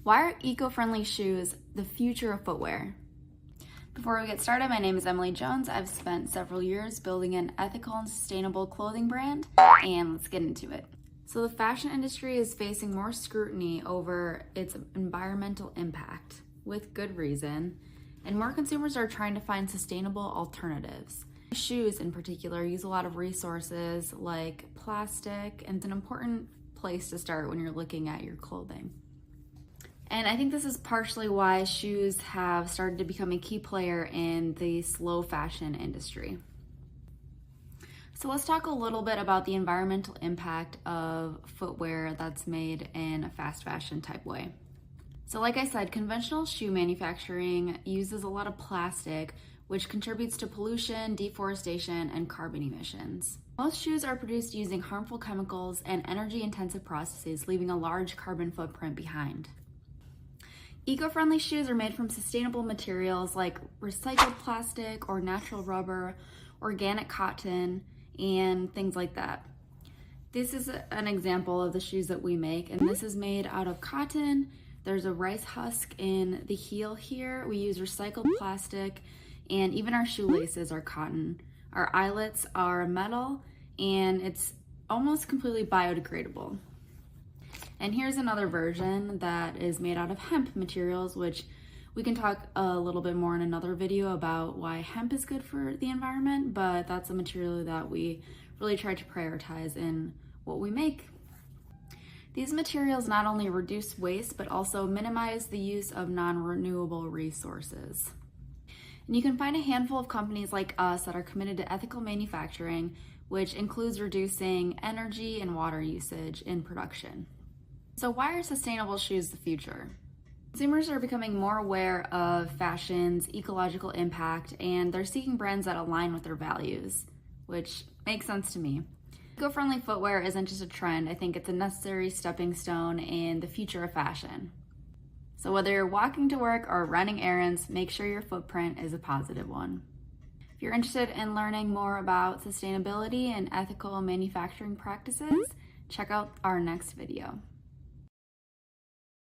Why are eco-friendly shoes the future of footwear? Before we get started, my name is Emily Jones. I've spent several years building an ethical and sustainable clothing brand, and let's get into it. So the fashion industry is facing more scrutiny over its environmental impact, with good reason, and more consumers are trying to find sustainable alternatives. Shoes in particular use a lot of resources like plastic, and it's an important place to start when you're looking at your clothing. And I think this is partially why shoes have started to become a key player in the slow fashion industry. So let's talk a little bit about the environmental impact of footwear that's made in a fast fashion type way. So like I said, conventional shoe manufacturing uses a lot of plastic, which contributes to pollution, deforestation, and carbon emissions. Most shoes are produced using harmful chemicals and energy-intensive processes, leaving a large carbon footprint behind. Eco-friendly shoes are made from sustainable materials like recycled plastic or natural rubber, organic cotton, and things like that. This is an example of the shoes that we make, and this is made out of cotton. There's a rice husk in the heel here. We use recycled plastic, and even our shoelaces are cotton. Our eyelets are metal, and it's almost completely biodegradable. And here's another version that is made out of hemp materials, which we can talk a little bit more in another video about why hemp is good for the environment, but that's a material that we really try to prioritize in what we make. These materials not only reduce waste, but also minimize the use of non-renewable resources. And you can find a handful of companies like us that are committed to ethical manufacturing, which includes reducing energy and water usage in production. So why are sustainable shoes the future? Consumers are becoming more aware of fashion's ecological impact, and they're seeking brands that align with their values, which makes sense to me. Eco-friendly footwear isn't just a trend. I think it's a necessary stepping stone in the future of fashion. So whether you're walking to work or running errands, make sure your footprint is a positive one. If you're interested in learning more about sustainability and ethical manufacturing practices, check out our next video.